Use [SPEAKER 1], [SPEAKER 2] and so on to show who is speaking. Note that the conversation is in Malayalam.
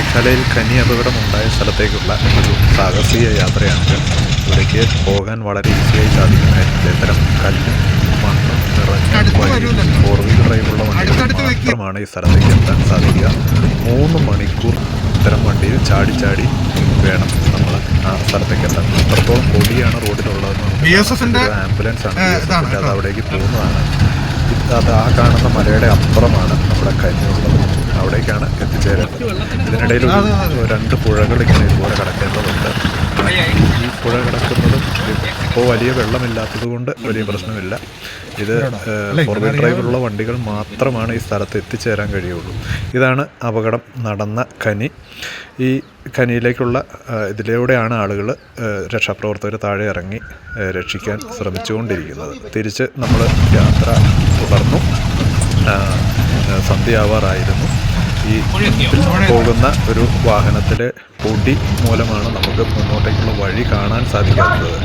[SPEAKER 1] മേഘാലയയിൽ ഖനി അപകടമുണ്ടായ സ്ഥലത്തേക്കുള്ള ഒരു സാഹസിക യാത്രയാണിത്. ഇവിടേക്ക് പോകാൻ വളരെ ഈസിയായി സാധിക്കുന്നതായിരിക്കും. ഇത്തരം കല്ലും മണ്ണും നിറഞ്ഞ വഴി 4-വീലർ ഡ്രൈവുള്ള വണ്ടികൾ മാത്രമാണ് ഈ സ്ഥലത്തേക്ക് എത്താൻ സാധിക്കുക. 3 മണിക്കൂർ ഇത്തരം വണ്ടിയിൽ ചാടി ചാടി വേണം നമ്മൾ ആ സ്ഥലത്തേക്ക് എത്താൻ. അത്രത്തോളം പൊടിയാണ് റോഡിലുള്ളതെന്ന്. ആംബുലൻസ് ആണ് അത് അവിടേക്ക് പോകുന്നതാണ്. അത് ആ കാണുന്ന മലയുടെ അപ്പുറമാണ് നമ്മുടെ ഖനിയുള്ളത്. അവിടേക്കാണ് എത്തിച്ചേരുന്നത്. ഇതിനിടയിൽ 2 പുഴകൾ ഇങ്ങനെ ഇതുപോലെ കടക്കേണ്ടതുണ്ട്. ഈ പുഴ കിടക്കുന്നതും ഇപ്പോൾ വലിയ വെള്ളമില്ലാത്തത് കൊണ്ട് വലിയ പ്രശ്നമില്ല. ഇത് 4-വീലർ ഡ്രൈവിലുള്ള വണ്ടികൾ മാത്രമാണ് ഈ സ്ഥലത്ത് എത്തിച്ചേരാൻ കഴിയുള്ളൂ. ഇതാണ് അപകടം നടന്ന ഖനി. ഈ ഖനിയിലേക്കുള്ള ഇതിലൂടെയാണ് ആളുകൾ രക്ഷാപ്രവർത്തകർ താഴെ ഇറങ്ങി രക്ഷിക്കാൻ ശ്രമിച്ചുകൊണ്ടിരിക്കുന്നത്. തിരിച്ച് നമ്മൾ യാത്ര തുടർന്നു. സന്ധ്യയാവാറായിരുന്നു. ഈ പോകുന്ന ഒരു വാഹനത്തിലെ പൊടി മൂലമാണ് നമുക്ക് മുന്നോട്ടേക്കുള്ള വഴി കാണാൻ സാധിക്കാത്തത്.